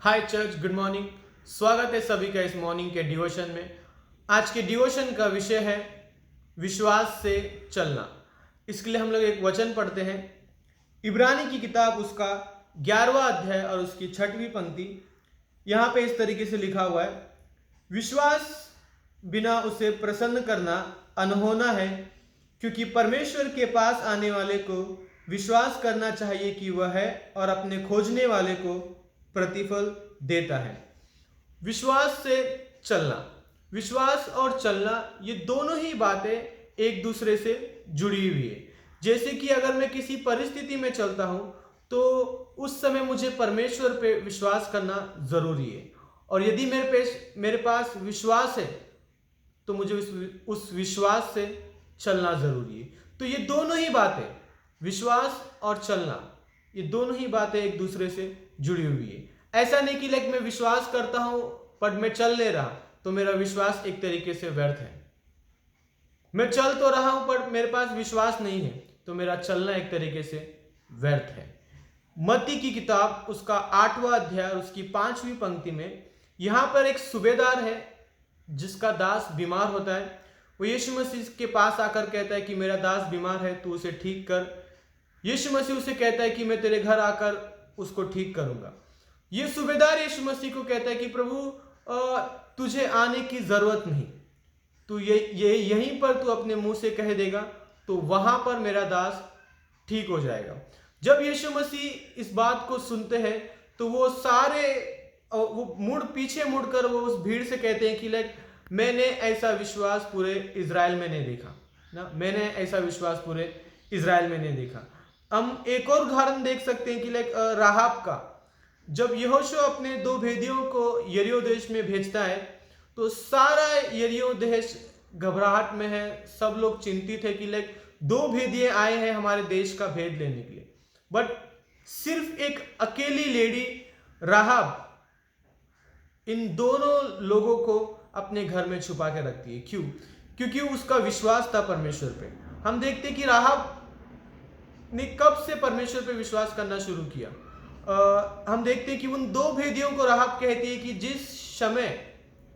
हाय church, good morning. स्वागत है सभी का इस मॉर्निंग के डिवोशन में। आज के डिवोशन का विषय है विश्वास से चलना। इसके लिए हम लोग एक वचन पढ़ते हैं, इब्रानी की किताब उसका 11वां अध्याय और उसकी 6वीं पंक्ति। यहाँ पे इस तरीके से लिखा हुआ है, विश्वास बिना उसे प्रसन्न करना अनहोना है, क्योंकि परमेश्वर के पास आने वाले को विश्वास करना चाहिए कि वह है और अपने खोजने वाले को प्रतिफल देता है। विश्वास से चलना, विश्वास और चलना, ये दोनों ही बातें एक दूसरे से जुड़ी हुई है। जैसे कि अगर मैं किसी परिस्थिति में चलता हूं तो उस समय मुझे परमेश्वर पे विश्वास करना जरूरी है, और यदि मेरे पास विश्वास है तो मुझे उस विश्वास से चलना जरूरी है। तो ये दोनों ही बातें, विश्वास और चलना, ये दोनों ही बातें एक दूसरे से जुड़ी हुई है। ऐसा नहीं कि मैं विश्वास करता हूं पर मैं चल नहीं रहा तो मेरा विश्वास एक तरीके से व्यर्थ है। मैं चल तो रहा हूं पर मेरे पास विश्वास नहीं है तो मेरा चलना एक तरीके से व्यर्थ है। मत्ती की किताब उसका 8वां अध्याय उसकी 5वीं पंक्ति में यहां पर एक सूबेदार है जिसका दास बीमार होता है। वो यीशु मसीह के पास आकर कहता है कि मेरा दास बीमार है, तू उसे ठीक कर। यीशु मसीह उसे कहता है कि मैं तेरे घर आकर उसको ठीक करूंगा। ये सूबेदार यीशु मसीह को कहता है कि प्रभु, तुझे आने की जरूरत नहीं, तू ये यहीं पर तू अपने मुंह से कह देगा तो वहां पर मेरा दास ठीक हो जाएगा। जब यीशु मसीह इस बात को सुनते हैं तो वो पीछे मुड़कर वो उस भीड़ से कहते हैं कि मैंने ऐसा विश्वास पूरे इज़राइल में नहीं देखा ना, मैंने ऐसा विश्वास पूरे इज़राइल में नहीं देखा। हम एक और उदाहरण देख सकते हैं कि राहाब का, जब यहोशू अपने 2 भेदियों को यरीहो देश में भेजता है तो सारा यरीहो देश घबराहट में है। सब लोग चिंतित है कि 2 भेदिए आए हैं हमारे देश का भेद लेने के लिए, बट सिर्फ एक अकेली लेडी राहाब इन दोनों लोगों को अपने घर में छुपा के रखती है। क्यों? क्योंकि उसका विश्वास था परमेश्वर पे। हम देखते हैं कि राहाब ने कब से परमेश्वर पे विश्वास करना शुरू किया। हम देखते हैं कि उन 2 भेदियों को राहाब कहती है कि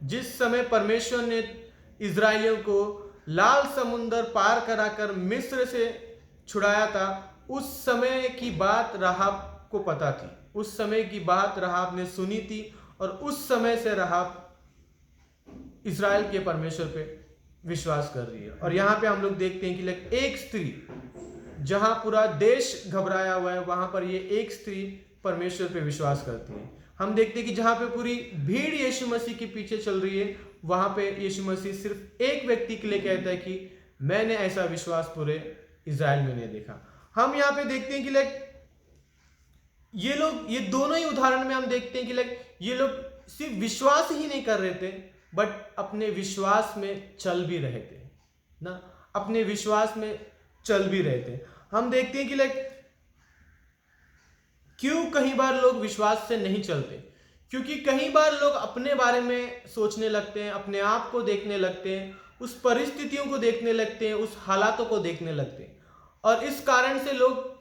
जिस समय परमेश्वर ने इजराइलियों को लाल समुंदर पार कराकर मिस्र से छुड़ाया था, उस समय की बात राहाब को पता थी, उस समय की बात राहाब ने सुनी थी, और उस समय से राहाब इजराइल के परमेश्वर पे विश्वास कर रही है। और यहाँ पे हम लोग देखते हैं कि एक स्त्री, जहां पूरा देश घबराया हुआ है, वहां पर ये एक स्त्री परमेश्वर पे विश्वास करती है। हम देखते हैं कि जहां पे पूरी भीड़ यीशु मसीह के पीछे चल रही है, वहां पे यीशु मसीह सिर्फ एक व्यक्ति के लिए कहता है कि मैंने ऐसा विश्वास पूरे इज़राइल में नहीं देखा। हम यहाँ पे देखते हैं कि ये दोनों ही उदाहरण में हम देखते हैं कि ये लोग सिर्फ विश्वास ही नहीं कर रहे थे बट अपने विश्वास में चल भी रहे थे ना, अपने विश्वास में चल भी रहे थे। हम देखते हैं कि क्यों कई बार लोग विश्वास से नहीं चलते, क्योंकि कई बार लोग अपने बारे में सोचने लगते हैं, अपने आप को देखने लगते हैं, उस परिस्थितियों को देखने लगते हैं, उस हालातों को देखने लगते हैं, और इस कारण से लोग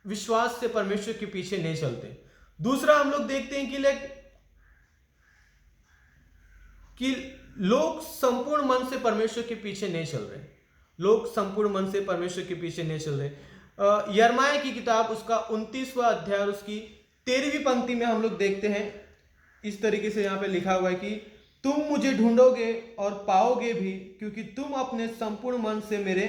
विश्वास से परमेश्वर के पीछे नहीं चलते। दूसरा हम लोग देखते हैं कि लोग संपूर्ण मन से परमेश्वर के पीछे नहीं चल रहे, लोग संपूर्ण मन से परमेश्वर के पीछे नहीं चल रहे। यिर्मयाह की किताब उसका 29वां अध्याय उसकी 13वीं पंक्ति में हम लोग देखते हैं, इस तरीके से यहाँ पे लिखा हुआ है कि तुम मुझे ढूंढोगे और पाओगे भी, क्योंकि तुम अपने संपूर्ण मन से मेरे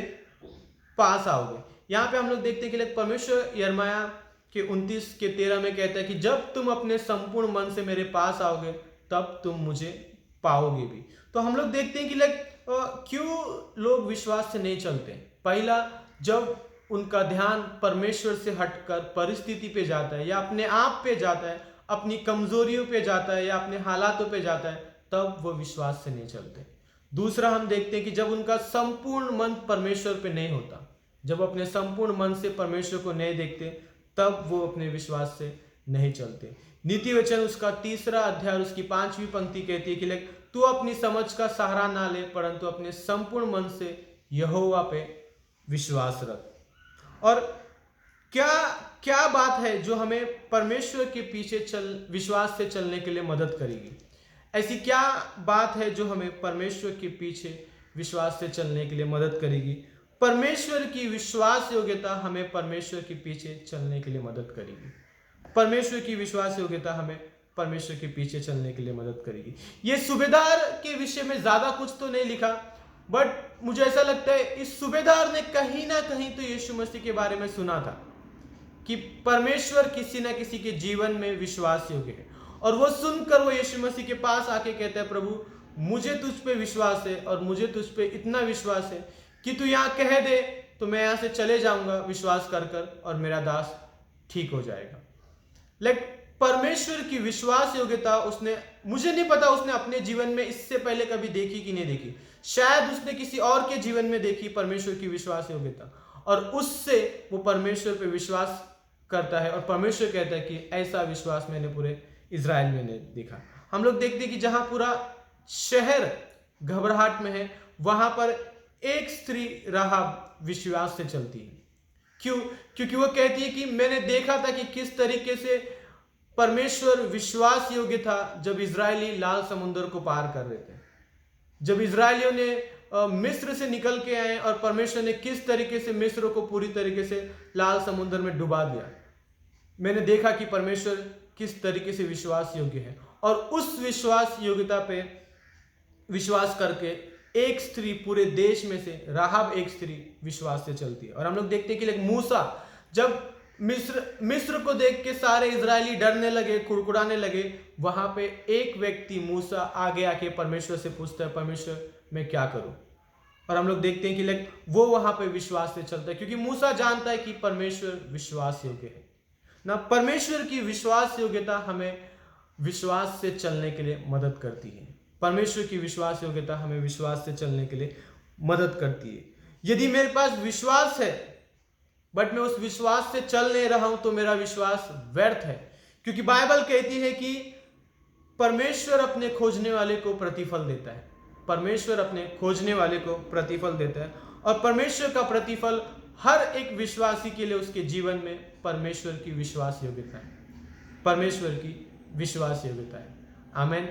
पास आओगे। यहाँ पे हम लोग देखते हैं कि परमेश्वर यिर्मयाह के 29 के 13 में कहता है कि जब तुम अपने संपूर्ण मन से मेरे पास आओगे तब तुम मुझे पाओगे भी। तो हम लोग देखते हैं कि क्यों लोग विश्वास से नहीं चलते। पहला, जब उनका ध्यान परमेश्वर से हटकर परिस्थिति पे जाता है या अपने आप पे जाता है, अपनी कमजोरियों पे जाता है या अपने हालातों पे जाता है, तब वो विश्वास से नहीं चलते। दूसरा, हम देखते हैं कि जब उनका संपूर्ण मन परमेश्वर पे नहीं होता, जब अपने संपूर्ण मन से परमेश्वर को नहीं देखते, तब वो अपने विश्वास से नहीं चलते। नीति वचन उसका 3रा अध्याय उसकी 5वीं पंक्ति कहती है कि तू अपनी समझ का सहारा ना ले, परंतु अपने संपूर्ण मन से यहोवा पे विश्वास रख। और क्या क्या बात है जो हमें परमेश्वर के पीछे विश्वास से चलने के लिए मदद करेगी? ऐसी क्या बात है जो हमें परमेश्वर के पीछे विश्वास से चलने के लिए मदद करेगी? परमेश्वर की विश्वास योग्यता हमें परमेश्वर के पीछे चलने के लिए मदद करेगी। परमेश्वर की विश्वास योग्यता हमें परमेश्वर के पीछे चलने के लिए मदद करेगी। ये सूबेदार के विषय में ज्यादा कुछ तो नहीं लिखा, बट मुझे ऐसा लगता है इस सूबेदार ने कहीं ना कहीं तो यीशु मसीह के बारे में सुना था कि परमेश्वर किसी ना किसी के जीवन में विश्वास योग्य है, और वो सुनकर वो यीशु मसीह के पास आके कहता है, प्रभु मुझे तुझ पे विश्वास है और मुझे तुझ पे इतना विश्वास है कि तू यहाँ कह दे तो मैं यहाँ से चले जाऊंगा विश्वास कर कर, और मेरा दास ठीक हो जाएगा। परमेश्वर की विश्वास योग्यता उसने, मुझे नहीं पता उसने अपने जीवन में इससे पहले कभी देखी कि नहीं देखी, शायद उसने किसी और के जीवन में देखी परमेश्वर की विश्वास योग्यता, और उससे वो परमेश्वर पे विश्वास करता है, और परमेश्वर कहता है कि ऐसा विश्वास मैंने पूरे इज़राइल में नहीं देखा। हम लोग देखते हैं कि जहां पूरा शहर घबराहट में है, वहां पर एक स्त्री राहाब विश्वास से चलती है। क्यों? क्योंकि वो कहती है कि मैंने देखा था कि किस तरीके से परमेश्वर विश्वास योग्य था जब इजरायली लाल समुद्र को पार कर रहे थे, जब इजरायलियों ने मिस्र से निकल के आए और परमेश्वर ने किस तरीके से मिस्र को पूरी तरीके से लाल समुद्र में डुबा दिया। मैंने देखा कि परमेश्वर किस तरीके से विश्वास योग्य है, और उस विश्वास योग्यता पे विश्वास करके एक स्त्री पूरे देश में से, राहाब एक स्त्री विश्वास से चलती है। और हम लोग देखते हैं कि मूसा, जब मिस्र को देख के सारे इजरायली डरने लगे, कुड़कुड़ाने लगे, वहां पे एक व्यक्ति मूसा आगे आके परमेश्वर से पूछता है, परमेश्वर मैं क्या करूं? और हम लोग देखते हैं कि वो वहां पे विश्वास से चलता है, क्योंकि मूसा जानता है कि परमेश्वर विश्वास योग्य है ना। परमेश्वर की विश्वास योग्यता हमें विश्वास से चलने के लिए मदद करती है। परमेश्वर की विश्वास योग्यता हमें विश्वास से चलने के लिए मदद करती है। यदि मेरे पास विश्वास है बट मैं उस विश्वास से चल नहीं रहा हूं तो मेरा विश्वास व्यर्थ है, क्योंकि बाइबल कहती है कि परमेश्वर अपने खोजने वाले को प्रतिफल देता है। परमेश्वर अपने खोजने वाले को प्रतिफल देता है, और परमेश्वर का प्रतिफल हर एक विश्वासी के लिए उसके जीवन में परमेश्वर की विश्वास योग्यता है। परमेश्वर की विश्वास योग्यता है। आमीन।